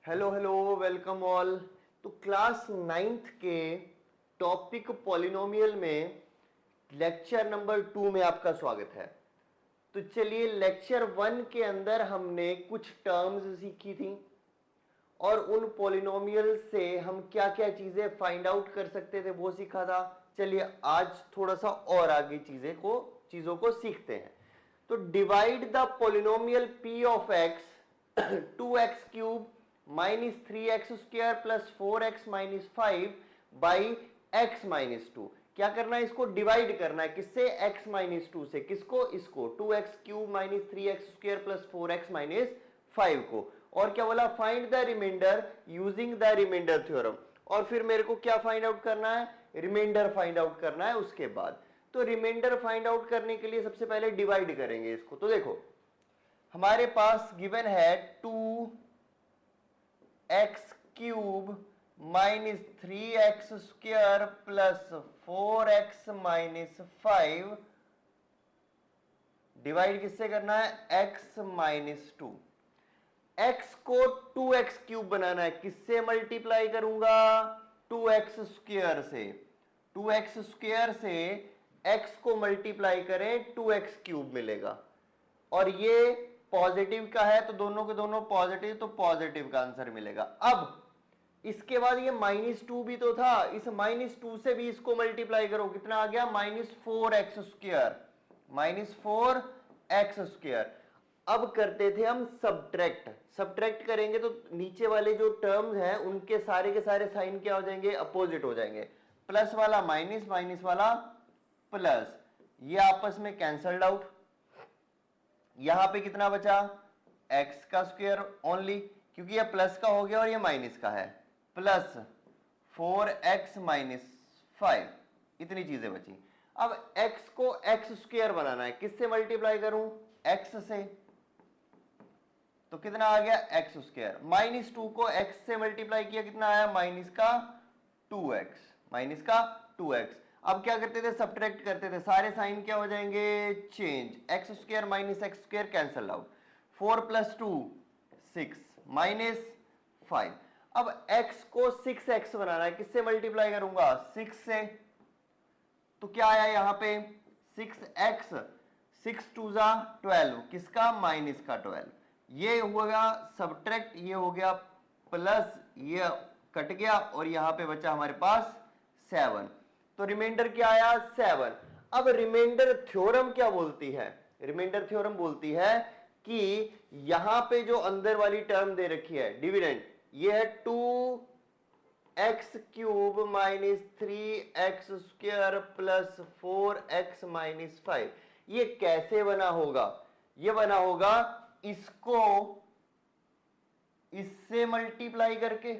Hello hello, welcome all. तो class ninth के topic polynomial में लेक्चर नंबर 2 में आपका स्वागत है। तो चलिए, लेक्चर 1 के अंदर हमने कुछ टर्म्स सीखी थी और उन पॉलिनोमियल से हम क्या क्या चीजें फाइंड आउट कर सकते थे वो सीखा था। चलिए आज थोड़ा सा और आगे चीजों को सीखते हैं। तो divide the polynomial p of x 2x³ -3x² plus 4x - 5 by x - 2। क्या करना है, इसको डिवाइड करना है। किससे? x - 2 से। किसको? इसको 2x³ -3x² प्लस 4x - 5 को। और क्या बोला? Find the remainder using the remainder theorem. और फिर मेरे को क्या फाइंड आउट करना है? रिमाइंडर फाइंड आउट करना है उसके बाद। तो रिमाइंडर फाइंड आउट करने के लिए सबसे पहले डिवाइड करेंगे इसको। तो देखो, हमारे पास गिवन है 2x³ -3x² plus 4x - 5 divide किससे करना है? x - 2। x को 2x³ बनाना है। किससे मल्टीप्लाई करूंगा? 2x² से। 2x² से x को मल्टीप्लाई करें 2x³ मिलेगा। और ये पॉजिटिव का है तो दोनों के दोनों पॉजिटिव, तो पॉजिटिव का आंसर मिलेगा। अब इसके बाद ये -2 भी तो था, इस -2 से भी इसको मल्टीप्लाई करो। कितना आ गया? -4x²। -4x²। अब करते थे हम सब्ट्रैक्ट। सब्ट्रैक्ट करेंगे तो नीचे वाले जो टर्म्स हैं उनके सारे के सारे साइन क्या हो जाएंगे? अपोजिट हो जाएंगे। प्लस वाला माइनस, माइनस वाला प्लस, ये आपस में कैंसल्ड आउट। यहां पे कितना बचा? x का स्क्वायर ओनली, क्योंकि ये प्लस का हो गया और ये माइनस का है। प्लस 4x - 5, इतनी चीजें बची। अब x को x² बनाना है। किससे मल्टीप्लाई करूं? x से। तो कितना आ गया? x²। -2 को x से मल्टीप्लाई किया, कितना आया? माइनस का 2x। माइनस का 2x। अब क्या करते थे? सब्ट्रैक्ट करते थे। सारे साइन क्या हो जाएंगे? Change. x² - x² cancel out. 4 + 2 6 -5। अब x को 6x बनाना है। किससे मल्टीप्लाई करूंगा? 6 से। तो क्या आया यहां पे? 6x। 6 2 जा 12, किसका? माइनस का 12। ये हो गया सब्ट्रैक्ट, ये हो गया प्लस, ये कट गया और यहां पे बचा हमारे पास 7। तो रिमाइंडर क्या आया? 7। अब रिमाइंडर थ्योरम क्या बोलती है? रिमाइंडर थ्योरम बोलती है कि यहां पे जो अंदर वाली टर्म दे रखी है डिविडेंड, ये है 2x³ -3x² प्लस 4x - 5। ये कैसे बना होगा? ये बना होगा इसको इससे मल्टीप्लाई करके,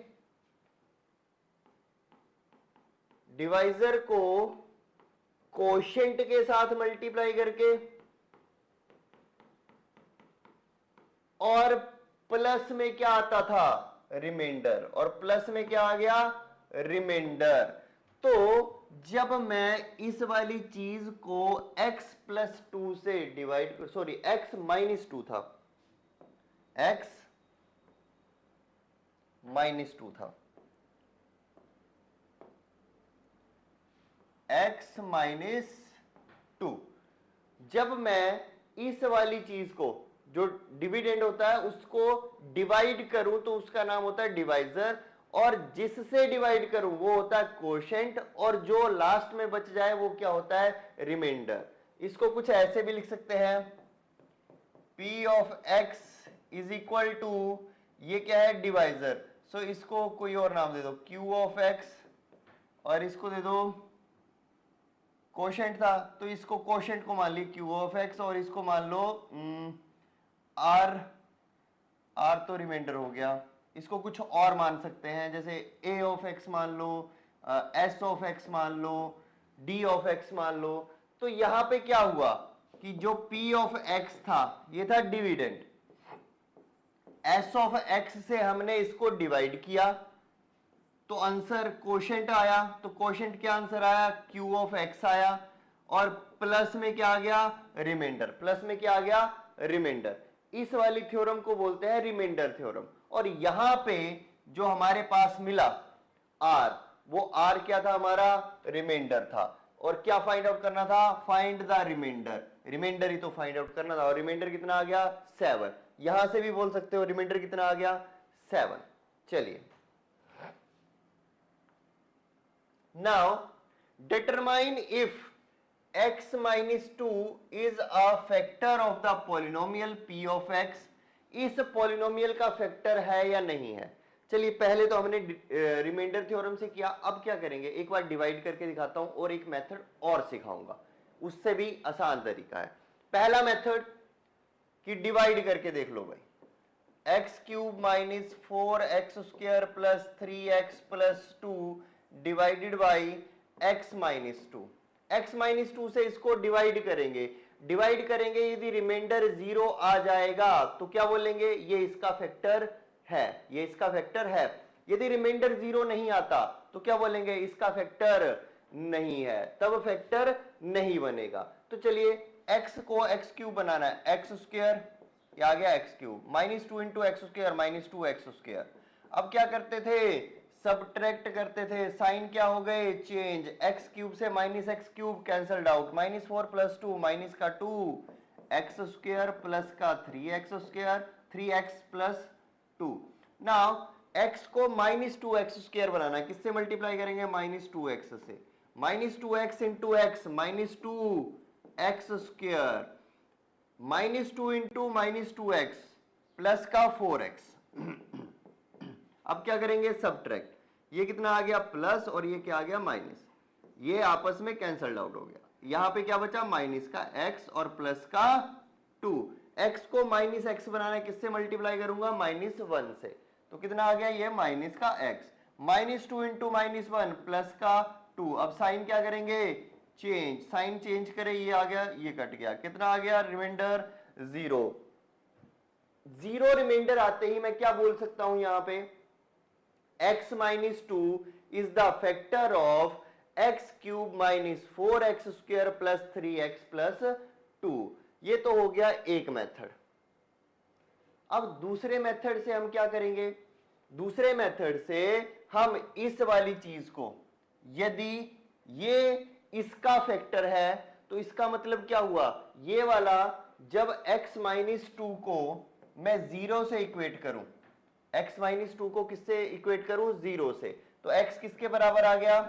डिवाइजर को कोशेंट के साथ मल्टीप्लाई करके, और प्लस में क्या आता था? रिमाइंडर। और प्लस में क्या आ गया? रिमाइंडर। तो जब मैं इस वाली चीज को x + 2 से डिवाइड, सॉरी x - 2 था, x - 2 था, x - 2। जब मैं इस वाली चीज को, जो डिविडेंड होता है, उसको डिवाइड करूं तो उसका नाम होता है डिवाइजर, और जिससे डिवाइड करूं वो होता है कोशेंट, और जो लास्ट में बच जाए वो क्या होता है? रिमाइंडर। इसको कुछ ऐसे भी लिख सकते हैं, p of x is equal to, ये क्या है? डिवाइजर। सो इसको कोई और नाम दे दो, q ऑफ x, और इसको दे दो कोशेंट था तो इसको कोशेंट को मान ली q ऑफ x, और इसको मान लो r। r तो रिमाइंडर हो गया। इसको कुछ और मान सकते हैं, जैसे a ऑफ x मान लो, s ऑफ x मान लो, d ऑफ x मान लो। तो यहां पे क्या हुआ कि जो p ऑफ x था ये था डिविडेंड, s ऑफ x से हमने इसको डिवाइड किया तो आंसर कोशेंट आया। तो कोशेंट क्या आंसर आया? q ऑफ x आया। और प्लस में क्या आ गया? रिमाइंडर। प्लस में क्या आ गया? रिमाइंडर। इस वाली थ्योरम को बोलते हैं रिमाइंडर थ्योरम। और यहां पे जो हमारे पास मिला r, वो r क्या था हमारा, रिमाइंडर था। और क्या फाइंड आउट करना था, फाइंड द रिमाइंडर, रिमाइंडर ही तो फाइंड आउट करना था। और रिमाइंडर कितना आ गया 7। यहां से भी बोल सकते हो रिमाइंडर कितना आ गया 7। चलिए now determine if x minus 2 is a factor of the polynomial p of x, इस पॉलिनोमियल का फैक्टर है या नहीं है। चलिए पहले तो हमने रिमाइंडर थ्योरम से किया, अब क्या करेंगे, एक बार डिवाइड करके दिखाता हूं और एक मेथड और सिखाऊंगा, उससे भी आसान तरीका है। पहला मेथड कि डिवाइड करके देख लो भाई, x cube minus 4x² plus 3x plus 2 divided by x minus 2। x minus 2 से इसको डिवाइड करेंगे, डिवाइड करेंगे, यदि रिमाइंडर 0 आ जाएगा तो क्या बोलेंगे, ये इसका फैक्टर है, ये इसका फैक्टर है। यदि रिमाइंडर 0 नहीं आता तो क्या बोलेंगे, इसका फैक्टर नहीं है, तब फैक्टर नहीं बनेगा। तो चलिए x को x क्यूब बनाना है, x², ये आ गया x cube, minus 2 into x² minus 2x²। अब क्या करते थे, सब्ट्रैक्ट करते थे, साइन क्या हो गए चेंज, x क्यूब से minus x cube cancelled out, minus 4 plus 2 minus का 2x² प्लस का 3x², 3x plus 2। Now x को माइनस 2x² बनाना है, किससे मल्टीप्लाई करेंगे, माइनस 2x से, minus 2x into x minus 2x², minus 2 into minus 2x plus का 4x। अब क्या करेंगे, सब्ट्रैक्ट, ये कितना आ गया प्लस और ये क्या आ गया माइनस, ये आपस में कैंसल्ड आउट हो गया। यहां पे क्या बचा, माइनस का x और प्लस का 2। x को माइनस x बनाना है, किससे मल्टीप्लाई करूंगा, माइनस 1 से, तो कितना आ गया, ये माइनस का x, minus 2 into minus 1 plus का 2। अब साइन क्या करेंगे, चेंज, साइन चेंज करे, ये आ गया, ये कट गया, कितना आ गया, रिमाइंडर 0। 0 रिमाइंडर आते ही मैं क्या बोल सकता हूं यहां पे, x minus 2 is the factor of x cube minus 4x² plus 3x plus 2। ये तो हो गया एक मेथड। अब दूसरे मेथड से हम क्या करेंगे, दूसरे मेथड से हम इस वाली चीज को, यदि ये इसका फैक्टर है तो इसका मतलब क्या हुआ, ये वाला जब x minus 2 को मैं 0 से इक्वेट करूं, x माइनस 2 को किससे इक्वेट करूं, 0 से, तो x किसके बराबर आ गया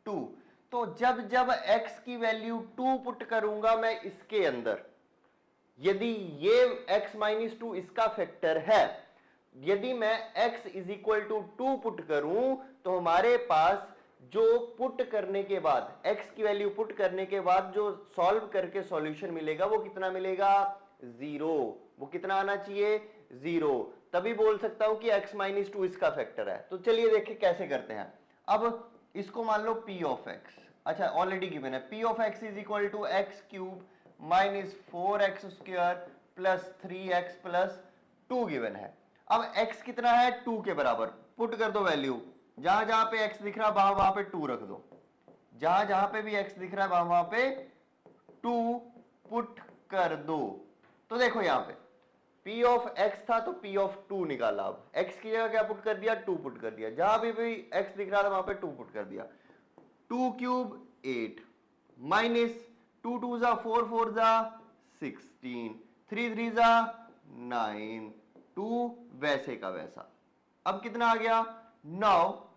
2। तो जब जब x की वैल्यू 2 पुट करूंगा मैं इसके अंदर, यदि ये x माइनस 2 इसका फैक्टर है, यदि मैं x is equal to 2 put करूं तो हमारे पास जो पुट करने के बाद, x की वैल्यू पुट करने के बाद जो सॉल्व करके सॉल्यूशन मिलेगा वो कितना मिलेगा, 0। वो कितना आना चाहिए, 0, तभी बोल सकता हूं कि x माइनस 2 इसका फैक्टर है। तो चलिए देखिए कैसे करते हैं। अब इसको मान लो p ऑफ x, अच्छा ऑलरेडी गिवन है, p of x is equal to x cube minus 4x² plus 3x plus 2 given है। अब x कितना है, 2 के बराबर, पुट कर दो वैल्यू, जहां जहां पे x दिख रहा है वहां पे 2 रख दो, जहां जहां पे भी x दिख रहा है वहां पे 2 पुट कर दो। तो देखो यहां पे p ऑफ x था तो p ऑफ 2 निकाला, अब x की जगह क्या पुट कर दिया, 2 पुट कर दिया, जहां भी x दिख रहा था वहां पे 2 पुट कर दिया, 2 क्यूब 8 माइनस 2 2 जा 4 4 जा 16, 3 3 जा 9, 2 वैसे का वैसा। अब कितना आ गया 9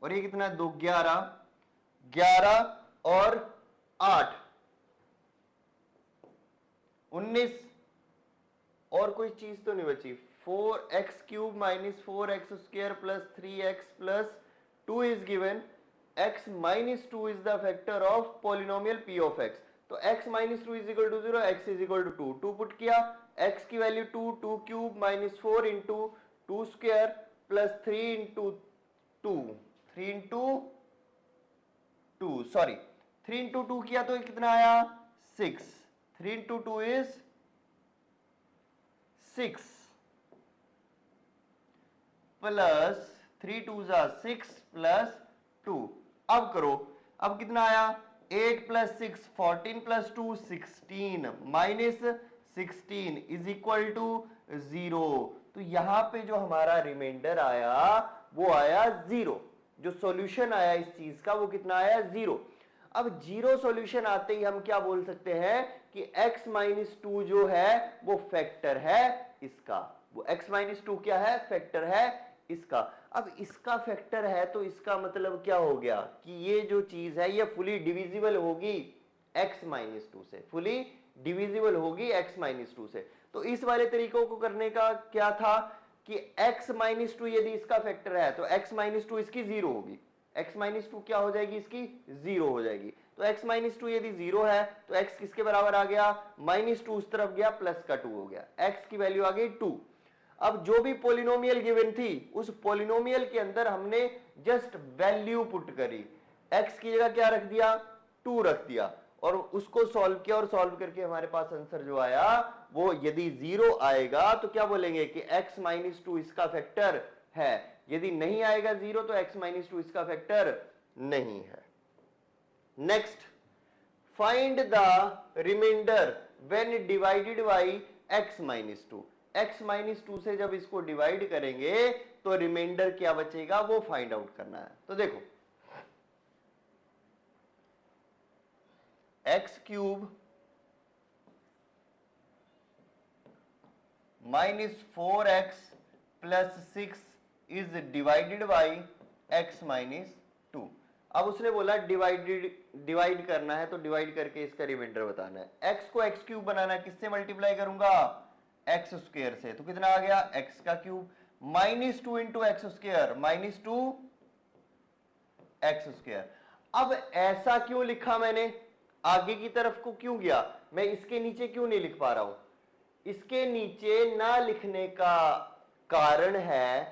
और ये कितना 2 11, 11 और 8 19, और कोई चीज तो नहीं बची, 4x cube minus 4x² plus 3x plus 2 is given, x minus 2 is the factor of polynomial p of x। तो x minus 2 is equal to 0, x is equal to 2, 2 put किया, x की value 2, 2 cube minus 4 into 2 square plus 3 into 2, 3 into 2 sorry 3 into 2 किया तो कितना आया 6, 3 into 2 is 6 plus 3 2 जा 6 plus 2। अब करो, अब कितना आया 8 plus 6 14 plus 2 16 minus 16 is equal to 0। तो यहां पे जो हमारा रिमाइंडर आया वो आया 0। जो सॉल्यूशन आया इस चीज का वो कितना आया 0। अब 0 सॉल्यूशन आते ही हम क्या बोल सकते हैं कि x माइनस 2 जो है वो फैक्टर है इसका। वो x माइनस 2 क्या है? फैक्टर है इसका। अब इसका फैक्टर है तो इसका मतलब क्या हो गया कि ये जो चीज है ये फुली डिविजिबल होगी x माइनस 2 से, फुली डिविजिबल होगी x माइनस 2 से। तो इस वाले तरीकों को करने का क्या था कि x माइनस 2 यदि इसका फैक्टर है तो x माइनस 2 इसकी 0 होगी। x माइनस 2 क्या हो जाएगी? इसकी 0 हो जाएगी। तो x माइनस 2 यदि 0 है तो x किसके बराबर आ गया? माइनस 2 उस तरफ गया, प्लस का 2 हो गया, x की वैल्यू आ गई 2। अब जो भी पॉलिनोमियल गिवन थी उस पॉलिनोमियल के अंदर हमने जस्ट वैल्यू पुट करी, x की जगह क्या रख दिया? 2 रख दिया और उसको सॉल्व किया और सॉल्व करके हमारे पास आंसर जो आया वो यदि 0 आएगा तो क्या बोलेंगे कि x माइनस 2 इसका फैक्टर है। यदि नहीं आएगा 0 तो x माइनस 2 इसका फैक्टर नहीं है। Next, find the remainder when divided by x minus 2। x minus 2 से जब इसको डिवाइड करेंगे तो रिमाइंडर क्या बचेगा वो फाइंड आउट करना है। तो देखो x cube minus 4x plus 6 is divided by x minus 2। अब उसने बोला डिवाइड करना है तो डिवाइड करके इसका रिमाइंडर बताना है। x को x क्यूब बनाना है, किससे मल्टीप्लाई करूंगा? x स्क्वायर से। तो कितना आ गया? x का cube minus 2 into x square, minus 2 x square. अब ऐसा क्यों लिखा मैंने? आगे की तरफ को क्यों गया? मैं इसके नीचे क्यों नहीं लिख पा रहा हूं? इसके नीचे ना लिखने का कारण है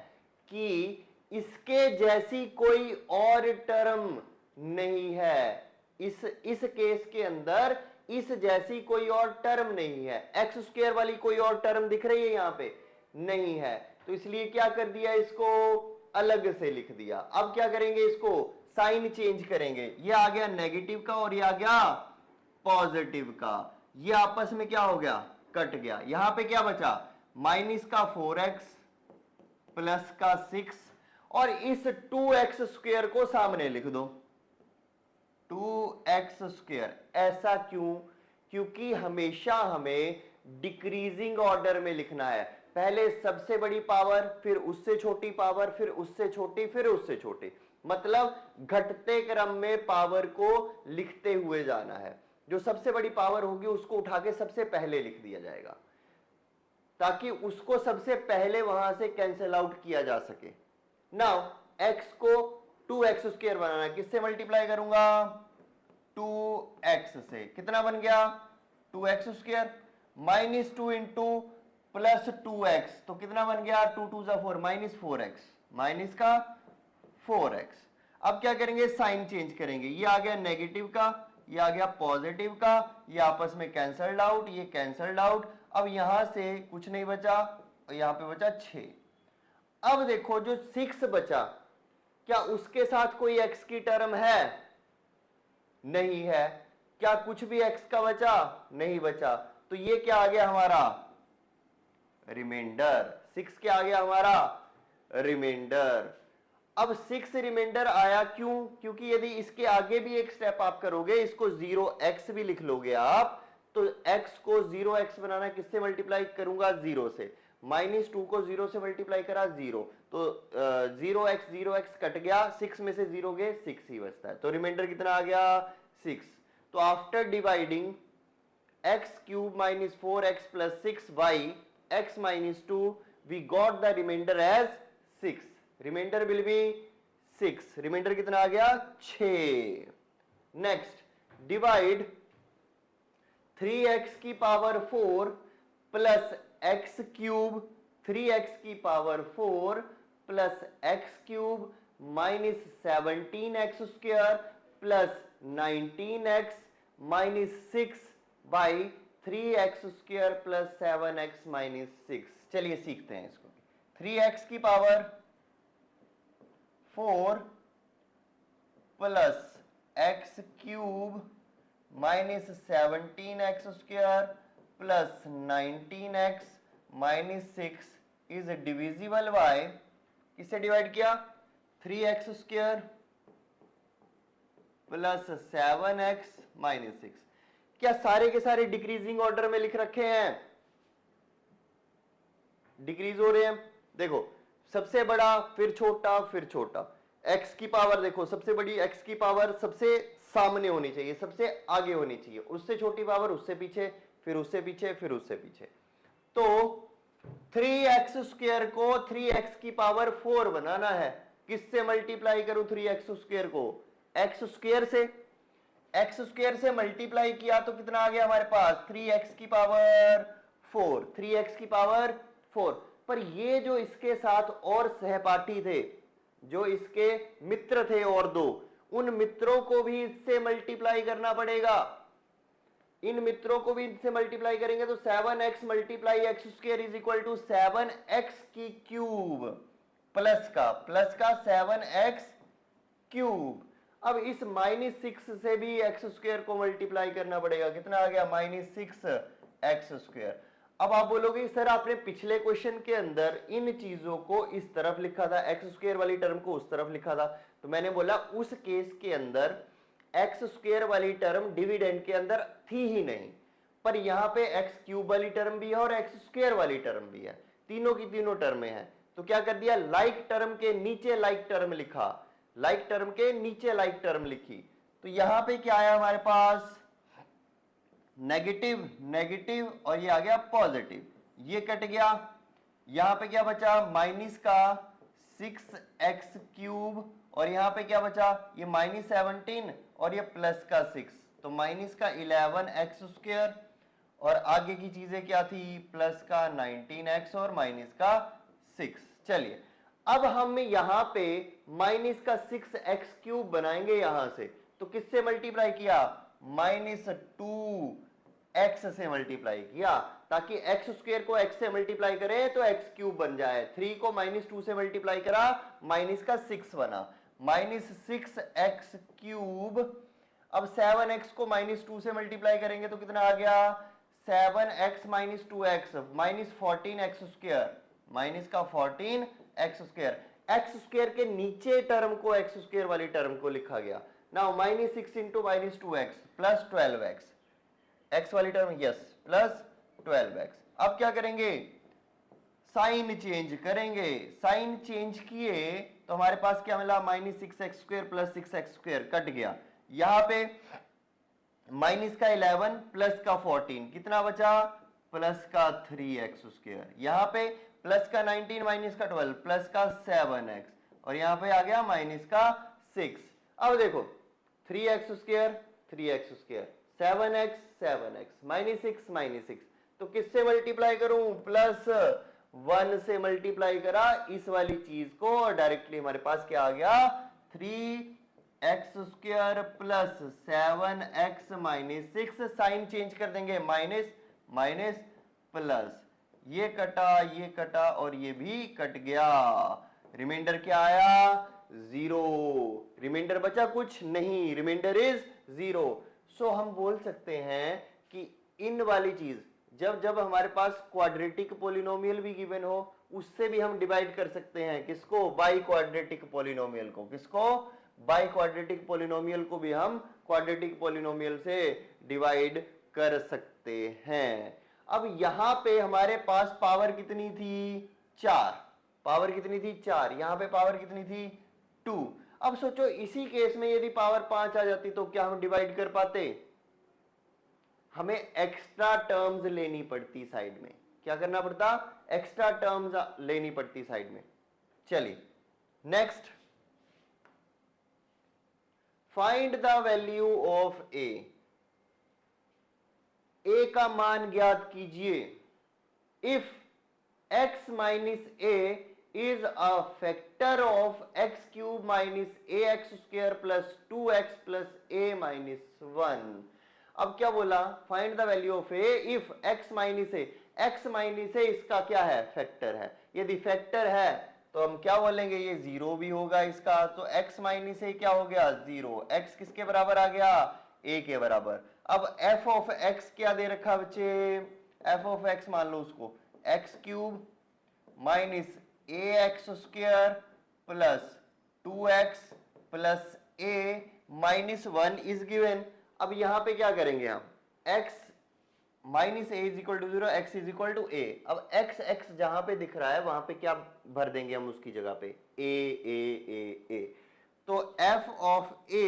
कि इसके जैसी कोई और टर्म नहीं है। इस केस के अंदर इस जैसी कोई और टर्म नहीं है। एक्स स्क्वायर वाली कोई और टर्म दिख रही है यहां पे? नहीं है। तो इसलिए क्या कर दिया, इसको अलग से लिख दिया। अब क्या करेंगे, इसको साइन चेंज करेंगे। ये आ गया नेगेटिव का और ये आ गया पॉजिटिव का। ये आपस में क्या हो गया? कट गया। यहां पे क्या बचा? माइनस का 4x प्लस का 6 और इस 2x स्क्वायर को सामने लिख दो, 2x स्क्वायर। ऐसा क्यों? क्योंकि हमेशा हमें डिक्रीजिंग ऑर्डर में लिखना है। पहले सबसे बड़ी पावर, फिर उससे छोटी पावर, फिर उससे छोटी, फिर उससे छोटी। मतलब घटते क्रम में पावर को लिखते हुए जाना है। जो सबसे बड़ी पावर होगी उसको उठा के सबसे पहले लिख दिया जाएगा ताकि उसको सबसे पहले वहां से कैंसिल आउट किया जा सके। नाउ x को 2x स्क्वायर बनाना है, किससे मल्टीप्लाई करूंगा? 2x से। कितना बन गया? 2x square minus 2 into plus 2x, तो कितना बन गया? 2 2 जा 4, माइनस 4x, माइनस का 4x। अब क्या करेंगे? साइन चेंज करेंगे। ये आ गया नेगेटिव का, ये आ गया पॉजिटिव का, ये आपस में कैंसल्ड आउट, ये कैंसल्ड आउट। अब यहां से कुछ नहीं बचा और यहां पे बचा 6। अब देखो जो 6 बचा, क्या उसके साथ कोई x की टर्म है? नहीं है। क्या कुछ भी x का बचा? नहीं बचा। तो ये क्या आ गया हमारा? रिमाइंडर। 6 क्या आ गया हमारा? रिमाइंडर। अब 6 रिमाइंडर आया क्यों? क्योंकि यदि इसके आगे भी एक स्टेप आप करोगे, इसको 0x भी लिख लोगे आप, तो x को 0x बनाना, किससे मल्टीप्लाई करूंगा? 0 से। माइनस 2 को 0 से मल्टीप्लाई करा 0, तो 0x कट गया, 6 में से 0 गए, 6 ही बचता है। तो रिमाइंडर कितना आ गया? 6। तो after dividing x cube minus 4x plus 6 by x minus 2 we got the remainder as 6। Remainder will be 6। Remainder कितना आ गया? 6। नेक्स्ट, डिवाइड 3x की power 4 plus x cube 3x की power 4 plus x cube minus 17x square plus 19x minus 6 by 3x square plus 7x minus 6। चलिए सीखते हैं इसको। 3x की power 4 plus x cube minus 17x square plus 19x minus 6 is divisible by, किससे divide किया, 3x square plus 7x minus 6। क्या सारे के सारे डिक्रीजिंग ऑर्डर में लिख रखे हैं, डिक्रीज हो रहे हैं। देखो सबसे बड़ा फिर छोटा फिर छोटा, x की पावर देखो सबसे बड़ी x की पावर सबसे सामने होनी चाहिए, सबसे आगे होनी चाहिए, उससे छोटी पावर उससे पीछे, फिर उससे पीछे, फिर उससे पीछे। तो 3x स्क्वायर को 3x की पावर 4 बनाना है, किससे मल्टीप्लाई करूं 3x स्क्वायर को, x स्क्वायर से, x स्क्वायर से मल्टीप्लाई किया तो कितना आ गया हमारे पास 3x की पावर 4, 3x की पावर 4। पर ये जो इसके साथ और सहपाठी थे, जो इसके मित्र थे और दो, उन मित्रों को भी इससे मल्टीप्लाई करना पड़ेगा, इन मित्रों को भी इससे मल्टीप्लाई करेंगे तो 7x multiply x square is equal to 7x की क्यूब प्लस का 7x क्यूब। अब इस -6 से भी एक्स स्क्वायर को मल्टीप्लाई करना पड़ेगा, कितना आ गया -6x स्क्वायर। अब आप बोलोगे सर आपने पिछले क्वेश्चन के अंदर इन चीजों को इस तरफ लिखा था, एक्स स्क्वायर वाली टर्म को उस तरफ लिखा था, तो मैंने बोला उस केस के अंदर एक्स स्क्वायर वाली टर्म डिविडेंड के अंदर थी ही नहीं, पर यहां पे एक्स क्यूब वाली टर्म भी है और एक्स स्क्वायर वाली टर्म भी है, तीनों की तीनों टर्में हैं। तो क्या कर दिया, लाइक टर्म के नीचे लाइक टर्म लिखा, लाइक टर्म के नीचे लाइक टर्म लिखी। तो यहां पे क्या आया हमारे पास, नेगेटिव नेगेटिव और ये आ गया पॉजिटिव, ये कट गया। यहां पे क्या बचा, माइनस का 6x क्यूब और यहां पे क्या बचा, ये -17 और ये प्लस का 6, तो माइनस का 11x स्क्वायर और आगे की चीजें क्या थी, प्लस का 19x और माइनस का 6। चलिए अब हम यहां पे माइनस का 6x क्यूब बनाएंगे यहां से, तो किससे मल्टीप्लाई किया, -2x से मल्टीप्लाई किया, ताकि x स्क्वायर को x से मल्टीप्लाई करें तो x क्यूब बन जाए। 3 को -2 से मल्टीप्लाई करा, माइनस का 6 बना, -6x क्यूब। अब 7x को -2 से मल्टीप्लाई करेंगे तो कितना आ गया, 7x - 2x -14x square, minus का 14x स्क्वायर। x स्क्वायर के नीचे टर्म को x स्क्वायर वाली टर्म को लिखा गया। Now -6 into -2x plus 12x, x वाली टर्म यस प्लस 12x। अब क्या करेंगे, साइन चेंज करेंगे, साइन चेंज किए तो हमारे पास क्या मिला, -6x square plus 6x square cut गया, यहां पे माइनस का 11 प्लस का 14 कितना बचा, प्लस का 3x स्क्वायर, यहां पे प्लस का 19 माइनस का 12 प्लस का 7x और यहां पे आ गया माइनस का 6। अब देखो 3x square 3x square, 7x 7x, -6 तो किससे मल्टीप्लाई करूं, +1 से मल्टीप्लाई करा इस वाली चीज को और डायरेक्टली हमारे पास क्या आ गया, 3x square plus 7x -6, sign change कर देंगे, माइनस माइनस प्लस, ये कटा और ये भी कट गया, रिमाइंडर क्या आया, 0, रिमाइंडर बचा कुछ नहीं, रिमाइंडर इज 0। सो हम बोल सकते हैं कि इन वाली चीज जब जब हमारे पास क्वाड्रेटिक पॉलिनोमियल भी गिवन हो, उससे भी हम डिवाइड कर सकते हैं, किसको, बाई क्वाड्रेटिक पॉलिनोमियल को, किसको, बाई क्वाड्रेटिक पॉलिनोमियल को भी हम क्वाड्रेटिक पॉलिनोमियल से डिवाइड कर सकते हैं। अब यहां पे हमारे पास पावर कितनी थी, 4, पावर कितनी थी 4, यहां पे पावर कितनी थी 2। अब सोचो इसी केस में यदि पावर 5 आ जाती तो क्या हम डिवाइड कर पाते, हमें एक्स्ट्रा टर्म्स लेनी पड़ती साइड में, क्या करना पड़ता, एक्स्ट्रा टर्म्स लेनी पड़ती साइड में। चलिए next, find the value of a का मान ज्ञात कीजिए if x minus a is a factor of x cube minus ax square plus 2x plus a minus 1। अब क्या बोला, find the value of a if x minus a, x minus a इसका क्या है, फैक्टर है, यदि factor है तो हम क्या बोलेंगे, ये 0 भी होगा इसका, तो x माइनस ए क्या हो गया 0, x किसके बराबर आ गया, a के बराबर। अब f ऑफ x क्या दे रखा बच्चे, एफ ऑफ एक्स मान लो उसको x cube minus a x square plus 2x plus a minus 1 is given. अब यहां पे क्या करेंगे हम, x minus a is equal to 0, x is equal to a. अब x x जहां पे दिख रहा है वहां पे क्या भर देंगे हम उसकी जगह पे, ए। तो f of a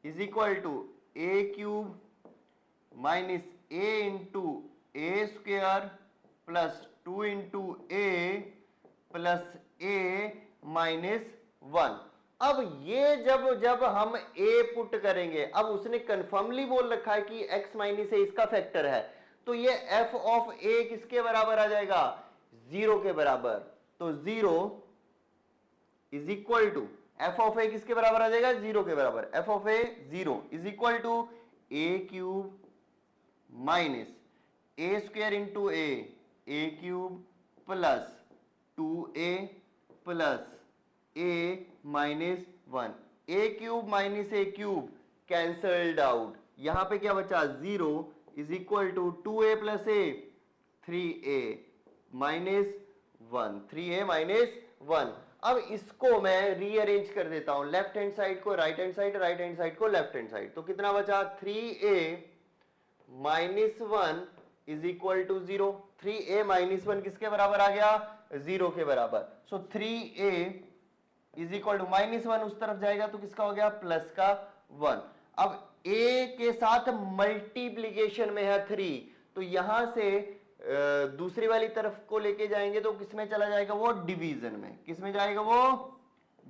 is equal to a cube minus a into a square plus 2 into a plus a minus 1। अब ये जब हम a पुट करेंगे, अब उसने कंफर्मली बोल रखा है कि x माइनस ए इसका फैक्टर है, तो ये f ऑफ a किसके बराबर आ जाएगा, 0 के बराबर। तो 0 is equal to f of a किसके बराबर आ जाएगा, 0 के बराबर। f of a 0 is equal to a cube minus a square into a cube plus 2a plus a minus 1। A cube minus a cube cancelled out, यहां पे क्या बचा, 0 is equal to 2a plus a 3a minus 1, 3a minus 1। अब इसको मैं rearrange कर देता हूं, लेफ्ट हैंड साइड को right hand side, right hand side को लेफ्ट हैंड साइड। तो कितना बचा, 3a minus 1 is equal to 0। 3a minus 1 किसके बराबर आ गया, 0 के बराबर। So 3a is equal to minus 1 उस तरफ जाएगा तो किसका हो गया, प्लस का 1। अब a के साथ मल्टीप्लीकेशन में है 3, तो यहां से दूसरी वाली तरफ को लेके जाएंगे तो किसमें चला जाएगा, वो डिवीजन में। किसमें जाएगा, वो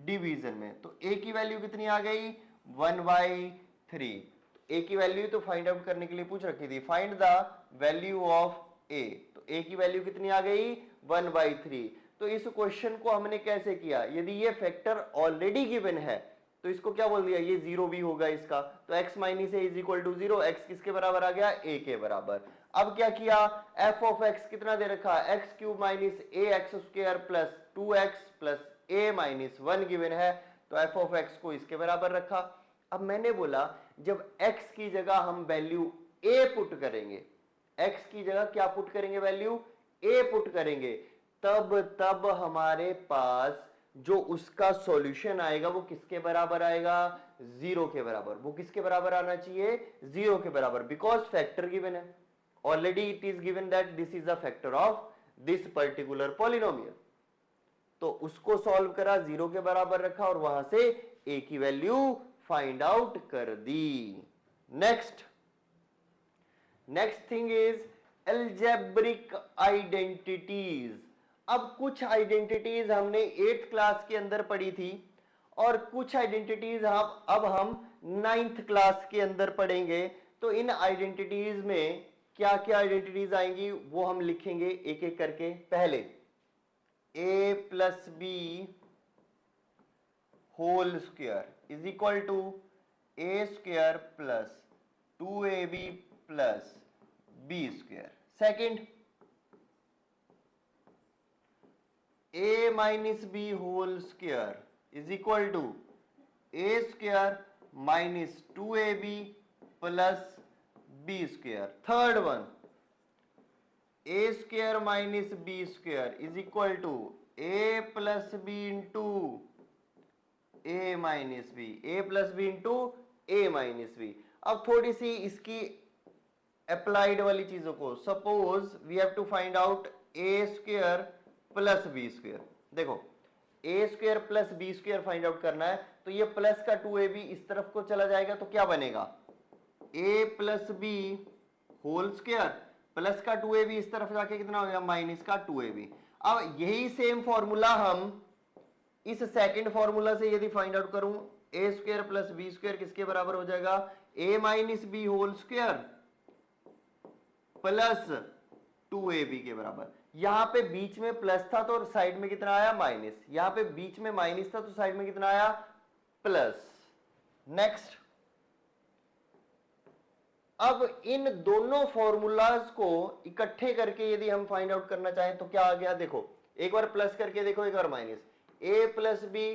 डिवीजन में। तो a की वैल्यू कितनी आ गई, 1/3। a की वैल्यू तो फाइंड आउट करने के लिए पूछ रखी थी, find the value of a। तो a की वैल्यू कितनी आ गई, 1/3। तो इस क्वेश्चन को हमने कैसे किया, यदि ये फैक्टर ऑलरेडी गिवन है तो इसको क्या बोल दिया, ये 0 भी होगा इसका। तो x minus a is equal to 0, x किसके बराबर आ गया, a के बराबर। अब क्या किया, f ऑफ x कितना दे रखा, x cube minus a x square plus 2x plus a minus 1 given है, तो f ऑफ x को इसके बराबर रखा। अब मैंने बोला जब x की जगह हम वैल्यू a पुट करेंगे, x की जगह क्या पुट करेंगे, वैल्यू a पुट करेंगे, तब हमारे पास जो उसका सॉल्यूशन आएगा वो किसके बराबर आएगा, 0 के बराबर। वो किसके बराबर आना चाहिए, 0 के बराबर, बिकॉज फैक्टर गिवन है already, it is given that this is the factor of this particular polynomial. तो उसको सॉल्व करा, 0 के बराबर रखा और वहां से a की वैल्यू फाइंड आउट कर दी। Next thing is algebraic identities. अब कुछ आइडेंटिटीज हमने 8th क्लास के अंदर पढ़ी थी और कुछ आइडेंटिटीज अब हम 9th क्लास के अंदर पढ़ेंगे। तो इन आइडेंटिटीज में क्या क्या आइडेंटिटीज आएंगी वो हम लिखेंगे एक एक करके। पहले a plus b whole square is equal to a square plus 2ab plus b square. Second, a minus b whole square is equal to a square minus 2ab plus b square. Third one, a square minus b square is equal to a plus b into a minus b, a plus b into a minus b. अब थोड़ी सी इसकी applied वाली चीजों को, suppose we have to find out a square plus b square. देखो a square plus b square find out करना है, तो ये प्लस का 2ab इस तरफ को चला जाएगा तो क्या बनेगा, a plus b whole square plus का 2ab इस तरफ जाके कितना हो गया, माइनस का 2ab। अब यही सेम फॉर्मूला हम इस सेकंड फॉर्मूला से यदि फाइंड आउट करूं, a square plus b square किसके बराबर हो जाएगा, a minus b whole square plus 2ab के बराबर। यहां पे बीच में प्लस था तो साइड में कितना आया, माइनस। यहां पे बीच में माइनस था तो साइड में कितना आया, प्लस। नेक्स्ट, अब इन दोनों फॉर्मूलाज को इकट्ठे करके यदि हम फाइंड आउट करना चाहें तो क्या आ गया, देखो एक बार प्लस करके देखो, एक बार minus. A plus b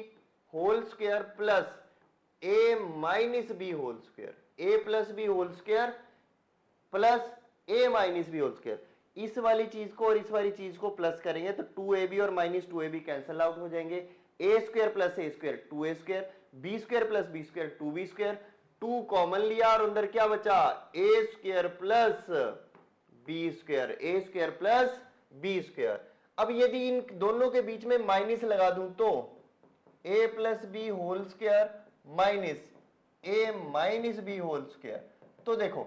whole square plus a minus b whole square, a plus b whole square plus a minus b whole square. इस वाली चीज को और इस वाली चीज को प्लस करेंगे तो 2ab और माइनस 2ab कैंसिल आउट हो जाएंगे। a square plus a square 2a square, b square plus b square 2b square, 2 common लिया और अंदर क्या बचा a square plus b square, a square plus b square. अब यदि इन दोनों के बीच में माइनस लगा दूं तो a plus b whole square minus a minus b whole square. तो देखो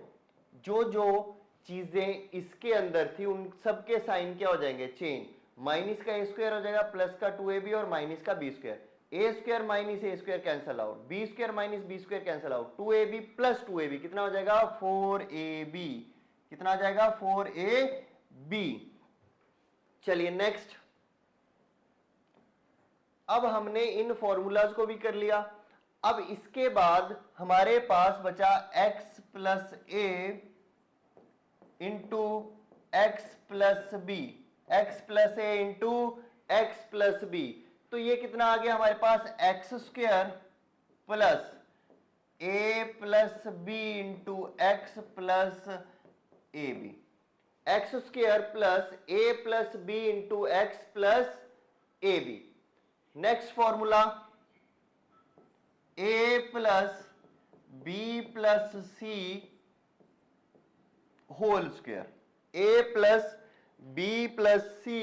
जो जो चीजें इसके अंदर थी उन सब के साइन क्या हो जाएंगे चेंज। माइनस का a स्क्वायर हो जाएगा प्लस का 2ab और माइनस का b square, a square minus a square cancel out, b square minus b square cancel out, 2ab plus 2ab कितना हो जाएगा 4ab, कितना आ जाएगा 4ab। चलिए नेक्स्ट, अब हमने इन फॉर्मूलाज को भी कर लिया। अब इसके बाद हमारे पास बचा x plus a into x plus b, x plus a into x plus b. तो ये कितना आ गया हमारे पास x square plus a plus b into x plus a b, x square plus a plus b into x plus a b. Next formula a plus b plus c whole square, a plus b plus c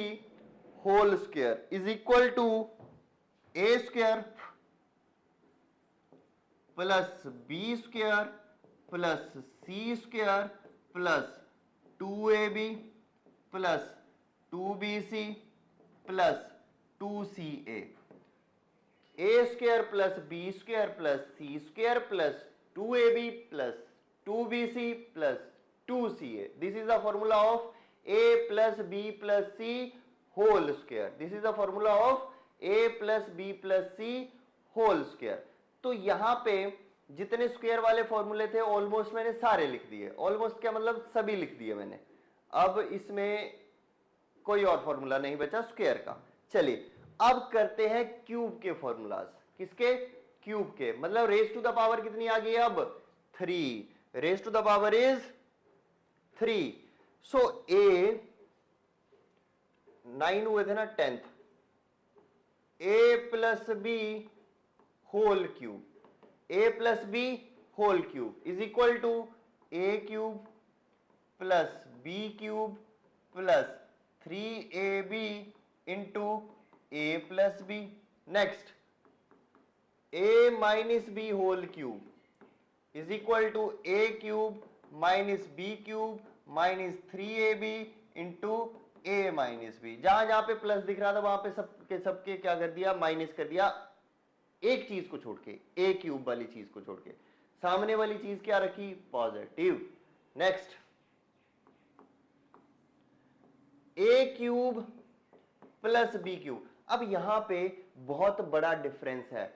whole square is equal to a square plus b square plus c square plus 2ab plus 2bc plus 2ca, a square plus b square plus c square plus 2ab plus 2bc plus 2ca। This is the formula of a plus b plus c whole square. This is the formula of a plus b plus c whole square. तो यहां पे जितने square वाले फॉर्मूले थे almost मैंने सारे लिख दिए। ऑलमोस्ट क्या मतलब सभी लिख दिए मैंने। अब इसमें कोई और फॉर्मूला नहीं बचा स्क्वायर का। चलिए अब करते हैं क्यूब के फॉर्मूलाज। किसके? क्यूब के। मतलब रेज टू द पावर कितनी आ गई अब 3, raise to the power is 3। So a 9 हुए थे ना 10th, a plus b whole cube, a plus b whole cube is equal to a cube plus b cube plus 3ab into a plus b. Next a minus b whole cube is equal to a cube minus b cube minus 3ab into a minus b. जहां जहां पे plus दिख रहा था वहां पे सबके क्या कर दिया माइनस कर दिया, एक चीज को छोड़ के, ए क्यूब वाली चीज को छोड़ के। सामने वाली चीज क्या रखी positive. Next a cube plus b cube. अब यहां पे बहुत बड़ा डिफरेंस है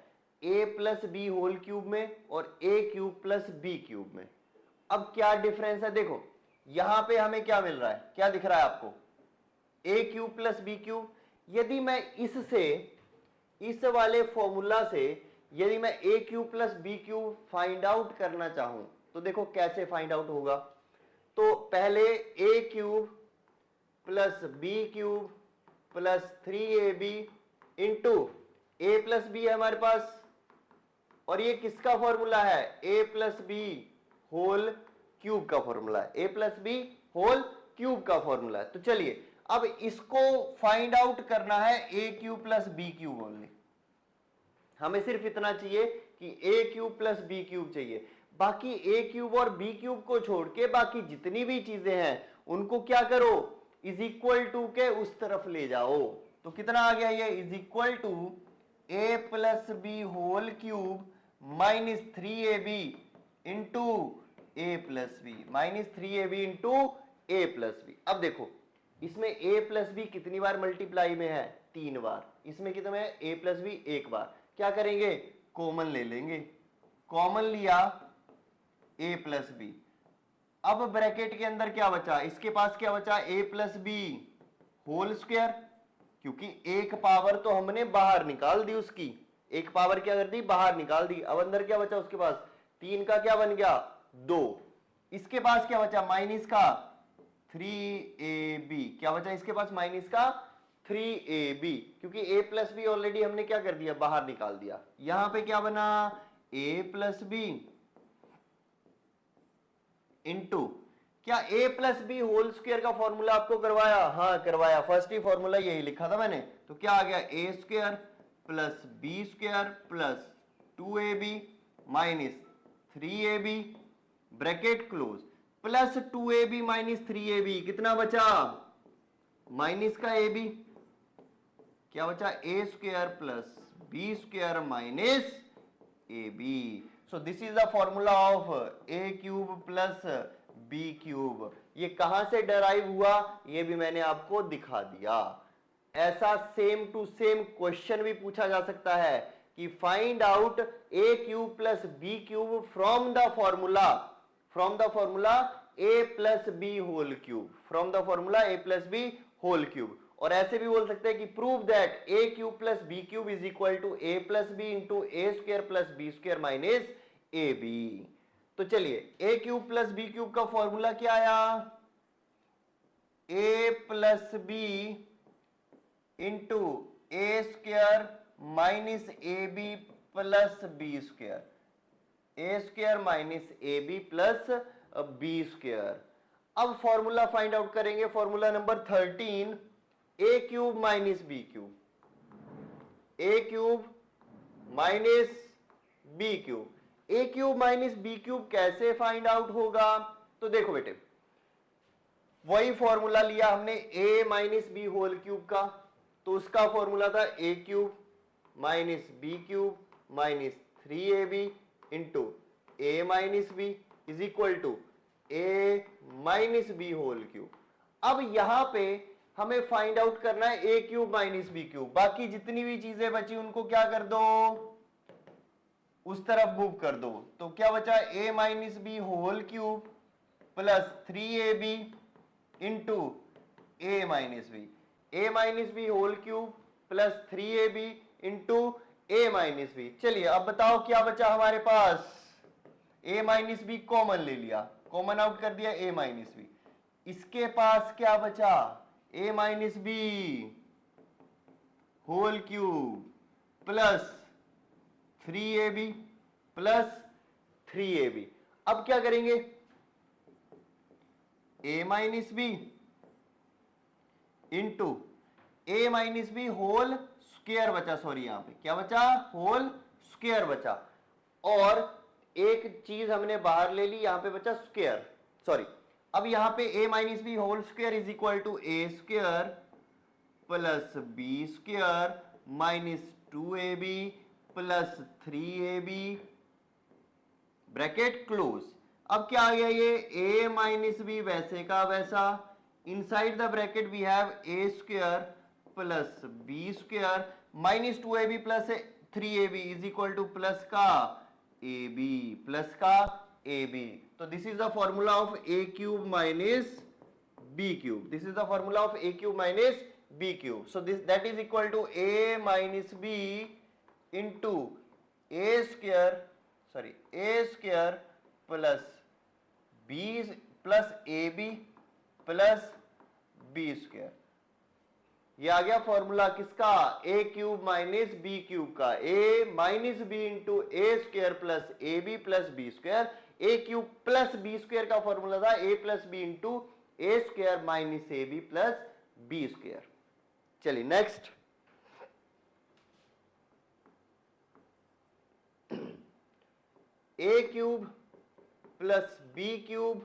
a plus b whole cube में और ए क्यूब प्लस बी क्यूब में। अब क्या डिफरेंस है देखो, यहां पे हमें क्या मिल रहा है, क्या दिख रहा है आपको a cube plus b cube. यदि मैं इससे, इस वाले फॉर्मूला से यदि मैं a cube plus b cube find out करना चाहूं तो देखो कैसे फाइंड आउट होगा। तो पहले a cube plus b cube plus 3ab into a plus b है हमारे पास, और ये किसका फॉर्मूला है a plus b whole cube का फॉर्मूला है, a plus b whole cube का फॉर्मूला है। तो चलिए अब इसको फाइंड आउट करना है a cube plus b cube only. हमें सिर्फ इतना चाहिए कि a cube plus b cube चाहिए, बाकी ए क्यूब और बी क्यूब को छोड़ के बाकी जितनी भी चीजें हैं उनको क्या करो इज इक्वल टू के उस तरफ ले जाओ। तो कितना आ गया ये is equal to a plus b whole cube minus 3ab into a plus b, minus 3ab into a plus b. अब देखो इसमें a प्लस बी कितनी बार मल्टीप्लाई में है 3 बार, इसमें कितना है a प्लस बी 1 बार। क्या करेंगे कॉमन ले लेंगे, कॉमन लिया a प्लस बी। अब ब्रैकेट के अंदर क्या बचा, इसके पास क्या बचा a plus b whole square, क्योंकि एक पावर तो हमने बाहर निकाल दी, उसकी एक पावर क्या कर दी बाहर निकाल दी। अब अंदर क्या बचा उसके पास 3 का क्या बन गया 2, इसके पास क्या बचा माइनस का 3ab, क्या बचा इसके पास माइनस का 3ab, क्योंकि a प्लस बी ऑलरेडी हमने क्या कर दिया, बाहर निकाल दिया। यहां पे क्या बना, a प्लस बी इंटू, क्या a plus b whole square का फॉर्मूला आपको करवाया, हाँ करवाया, फर्स्ट ही फॉर्मूला यही लिखा था मैंने, तो क्या आ गया a square plus b square plus 2ab minus 3ab bracket close, plus 2ab minus 3ab, कितना बचा, माइनस का ab, क्या बचा a square plus b square minus ab। So this is the formula of a cube plus b cube. ये कहां से derive हुआ, ये भी मैंने आपको दिखा दिया। ऐसा सेम टू सेम क्वेश्चन भी पूछा जा सकता है कि find out a cube plus b cube from the formula a plus b whole cube, from the formula a plus b whole cube. और ऐसे भी बोल सकते हैं कि prove that a cube plus b cube is equal to a plus b into a square plus b square minus a b. तो चलिए a cube plus b cube का फॉर्मूला क्या आया, a plus b into a square minus a b plus b square, a square minus a b plus b square. अब formula find out करेंगे, formula number 13, a cube minus b cube, a cube minus b cube. A cube minus b cube कैसे find out होगा, तो देखो बेटे, वही formula लिया हमने a minus b whole cube का, तो उसका फॉर्मूला था a cube minus b cube minus 3ab into a minus b is equal to a minus b whole cube. अब यहां पे हमें फाइंड आउट करना है a cube minus b cube, बाकी जितनी भी चीजें बची उनको क्या कर दो, उस तरफ मूव कर दो। तो क्या बचा, a minus b whole cube plus 3ab into a minus b, a minus b whole cube plus 3ab into a minus b. चलिए अब बताओ क्या बचा हमारे पास, a माइनस बी कॉमन ले लिया, कॉमन आउट कर दिया a माइनस बी, इसके पास क्या बचा, a minus b whole cube plus 3ab plus 3ab। अब क्या करेंगे, a minus b into a minus b whole square बचा, सॉरी यहां पे क्या बचा, होल स्क्वायर बचा, और एक चीज हमने बाहर ले ली, यहां पे बचा स्क्वायर, सॉरी। अब यहां पे a minus b whole square is equal to a square plus b square minus 2ab plus 3ab bracket close. अब क्या आ गया, ये a माइनस बी वैसे का वैसा, inside the bracket we have a square plus b square minus 2ab plus 3ab is equal to plus का ab plus का ab। तो this is the formula of a cube minus b cube, this is the formula of a cube minus b cube. So this that is equal to a minus b into a square, sorry a square plus b plus a b plus b square. ये आ गया formula किसका, a cube minus b cube का, a minus b into a square plus a b plus b square. A cube plus b square का formula था a plus b into a square minus a b plus b square. चलिए next, a cube plus b cube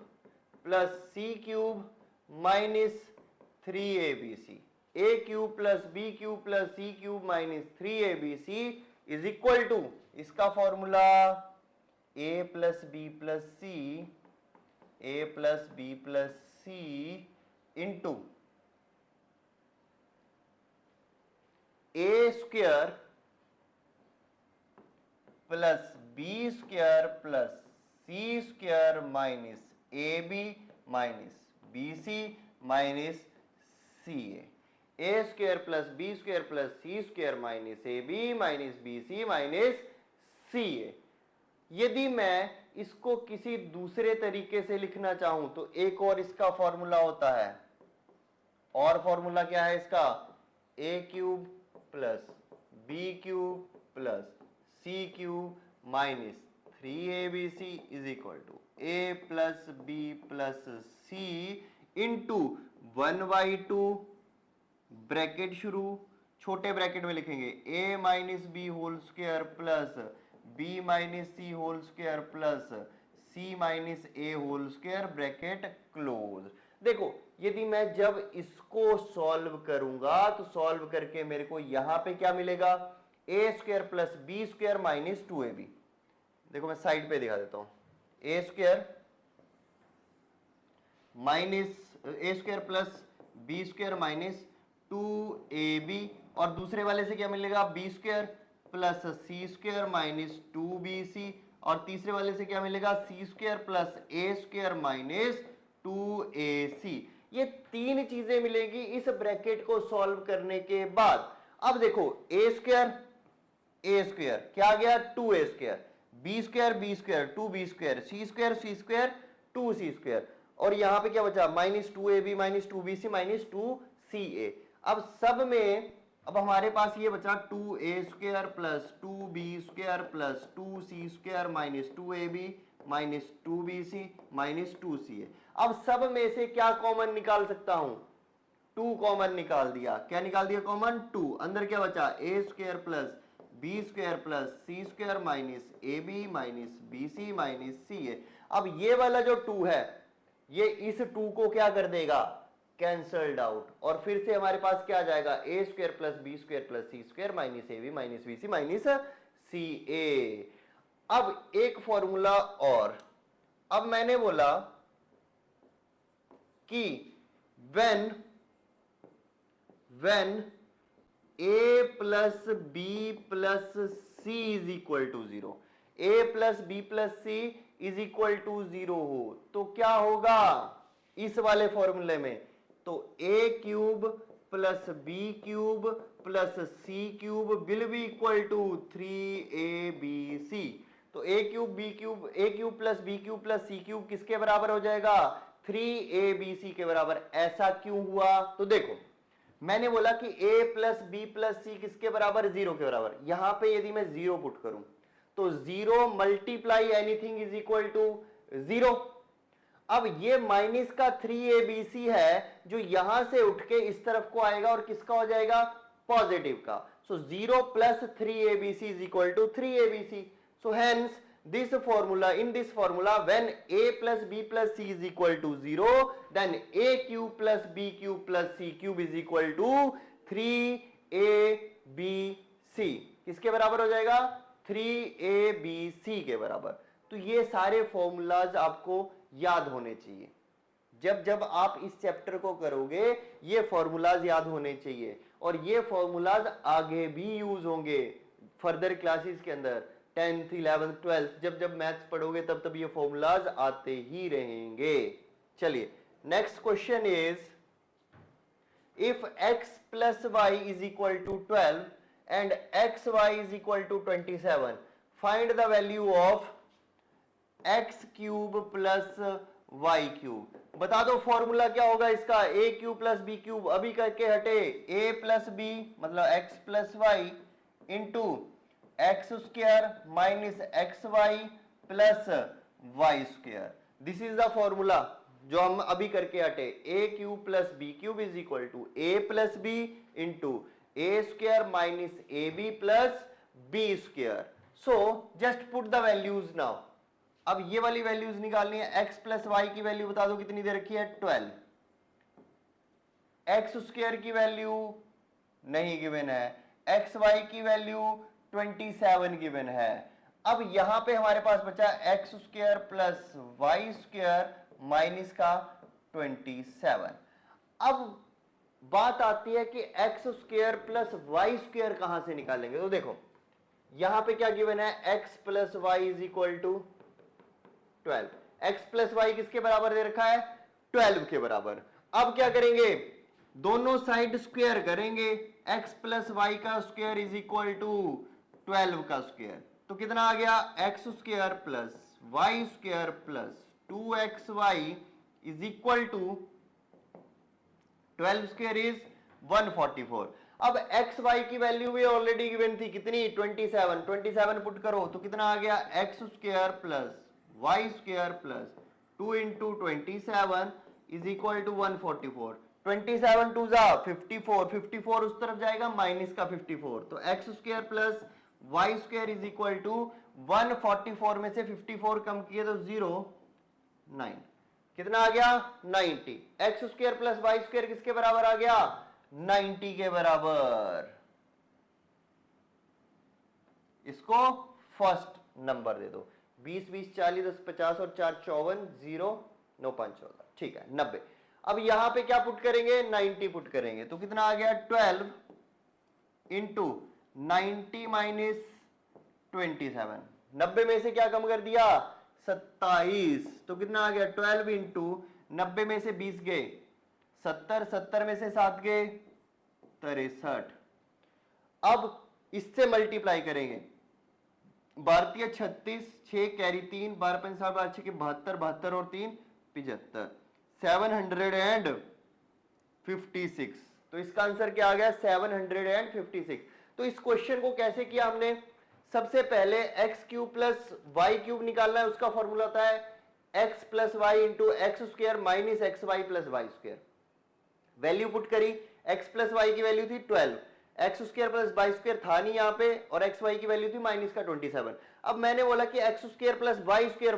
plus c cube minus 3abc, a cube plus b cube plus c cube minus 3abc is equal to, इसका formula a plus b plus c, a plus b plus c into a square plus b square plus c square minus a b minus b c minus c a square plus b square plus c square minus a b minus b c minus c a. यदि मैं इसको किसी दूसरे तरीके से लिखना चाहूं तो एक और इसका फॉर्मूला होता है, और फॉर्मूला क्या है इसका, a cube plus b cube plus c cube minus 3abc is equal to a plus b plus c into 1/2 bracket शुरू, छोटे ब्रैकेट में लिखेंगे a minus b whole square plus b minus c whole square plus c minus a whole square bracket close. देखो यदि मैं जब इसको solve करूंगा तो सॉल्व करके मेरे को यहां पे क्या मिलेगा, a square plus b square minus 2ab। देखो मैं साइड पे दिखा देता हूं, a square minus a square plus b square minus 2ab, और दूसरे वाले से क्या मिलेगा, b square plus c square minus 2bc, और तीसरे वाले से क्या मिलेगा, c square plus a square minus 2ac। ये तीन चीजें मिलेगी इस ब्रैकेट को सॉल्व करने के बाद। अब देखो ए स्क्वायर क्या आ गया, 2a square, b square 2b square, c square 2c square, और यहां पे क्या बचा, minus 2ab minus 2bc minus 2ca। अब सब में अब हमारे पास ये बचा 2a square plus 2b square plus 2c square minus 2ab minus 2bc minus 2ca। अब सब में से क्या कॉमन निकाल सकता हूं, 2 कॉमन निकाल दिया, क्या निकाल दिया कॉमन, 2, अंदर क्या बचा, a square plus b square plus c square minus ab minus bc minus ca। अब ये वाला जो 2 है ये इस 2 को क्या कर देगा, कैंसल्ड आउट, और फिर से हमारे पास क्या आ जाएगा, a square plus b square plus c square minus a b minus b c minus c a. अब एक फॉर्मूला और, अब मैंने बोला कि when a plus b plus c is equal to 0, a plus b plus c is equal to 0 हो तो क्या होगा इस वाले फॉर्मूले में, तो a cube plus b cube plus c cube will be equal to 3abc। तो a cube plus b cube plus c cube किसके बराबर हो जाएगा, 3abc के बराबर। ऐसा क्यों हुआ, तो देखो मैंने बोला कि a प्लस बी प्लस सी किसके बराबर, 0 के बराबर। यहां पे यदि मैं 0 पुट करूं तो 0 multiply anything is equal to 0। अब ये माइनस का 3abc है जो यहां से उठ के इस तरफ को आएगा और किसका हो जाएगा, पॉजिटिव का। So 0 plus 3abc is equal to 3abc। So hence this formula, in this formula when a plus b plus c is equal to 0 then a cube plus b cube plus c cube is equal to 3abc। किसके बराबर हो जाएगा, 3abc के बराबर। तो ये सारे formulas आपको याद होने चाहिए, जब आप इस चैप्टर को करोगे ये फॉर्मूलाज याद होने चाहिए, और ये फॉर्मूलाज आगे भी यूज होंगे फर्दर क्लासेस के अंदर, 10th 11th 12th जब मैथ्स पढ़ोगे तब ये फॉर्मूलाज आते ही रहेंगे। चलिए next question is, if x plus y is equal to 12 and x y is equal to 27 find the value of x cube plus y cube. बता दो फॉर्मूला क्या होगा इसका, a cube plus b cube, अभी करके हटे, a plus b मतलब x plus y into x square minus x y plus y square. This is the formula जो हम अभी करके हटे, ए cube plus b cube is equal to a plus b into a square minus a b plus b square. So just put the values now. अब ये वाली values निकालनी है, एक्स प्लस वाई की वैल्यू बता दो कितनी दे रखी है, 12। एक्स स्क्वायर की वैल्यू नहीं गिवन है, एक्स वाई की वैल्यू 27 गिवन है। अब यहां पे हमारे पास बचा x square plus y square minus का 27। अब बात आती है कि x square plus y square कहां से निकालेंगे, तो देखो यहां पे क्या गिवन है, x plus y is equal to 12। X plus y किसके बराबर दे रखा है, 12 के बराबर। अब क्या करेंगे, दोनों साइड स्क्वायर करेंगे, x प्लस वाई का स्क्वायर इज इक्वल टू 12 का स्क्वायर। तो कितना आ गया x square plus y square plus 2xy is equal to 12 square is 144। अब एक्स वाई की वैल्यू भी ऑलरेडी गिवन थी कितनी 27 पुट करो तो कितना आ गया x square plus y square plus 2 into 27 is equal to 144। 27 टू जा 54 उस तरफ जाएगा माइनस का 54 तो x square plus y square is equal to 144 में से 54 कम किए तो 9 कितना आ गया 90। X square plus y square किसके बराबर आ गया 90 के बराबर। इसको फर्स्ट नंबर दे दो 20 20 40 10 50 और 4 54 0 9 5 14 ठीक है 90। अब यहां पे क्या पुट करेंगे 90 पुट करेंगे तो कितना आ गया 12 इंटू 90 माइनस 27 90 में से क्या कम कर दिया 27 तो कितना आ गया 12 इंटू 90 में से 20 गए 70 में से 7 गए 63। अब इससे मल्टीप्लाई करेंगे भारतीय 36 6 कैरी 3 12 5 7 12 6 के 72 72 और 3 75 756। तो इसका आंसर क्या आ गया 756। तो इस क्वेश्चन को कैसे किया हमने सबसे पहले x cube plus y cube निकालना है उसका फॉर्मूला होता है x plus y into x square minus x y plus y square. Value put करी एक्स प्लस वाई की वैल्यू थी 12 x square plus y square था नहीं यहाँ पे और एक्स वाई की वैल्यू थी माइनस का 27। अब मैंने बोला कि x square plus y square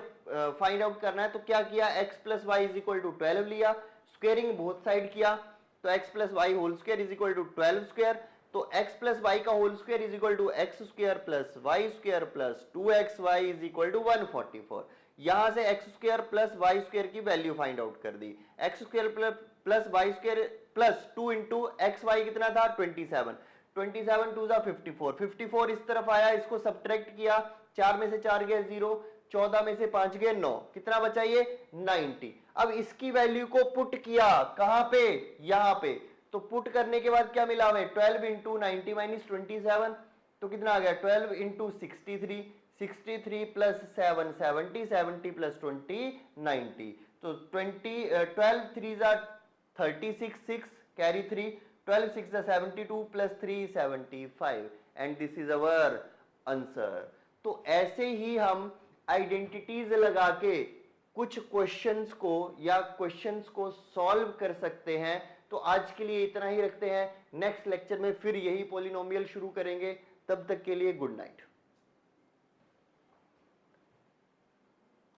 find out करना है तो क्या किया x plus y is equal to 12 लिया स्क्वेयरिंग बोथ साइड किया तो x plus y whole square is equal to 12 square तो एक्स प्लस वाई का whole square is equal to x square plus y square plus 2xy is equal to 144। यहां से x square plus y square की value find out कर दी x square plus y square plus 2 into x y कितना था 27 टू जा 54 इस तरफ आया इसको सब्ट्रैक्ट किया 4 में से 4 गए 0 14 में से 5 गए 9 कितना बचा ये 90। अब इसकी वैल्यू को पुट किया कहां पे यहां पे तो पुट करने के बाद क्या मिला हमें 12 इंटू 90 माइनस 27 तो कितना आ गया 12 इंटू 63 प्लस 7 70 प्लस 20 90 तो 12 3 जा 36 6 कैरी 3 12 6 जा 72 plus 3 75 and this is our answer. तो ऐसे ही हम आइडेंटिटीज लगा के कुछ क्वेश्चंस को या क्वेश्चंस को सॉल्व कर सकते हैं। तो आज के लिए इतना ही रखते हैं नेक्स्ट लेक्चर में फिर यही पॉलिनोमियल शुरू करेंगे तब तक के लिए गुड नाइट।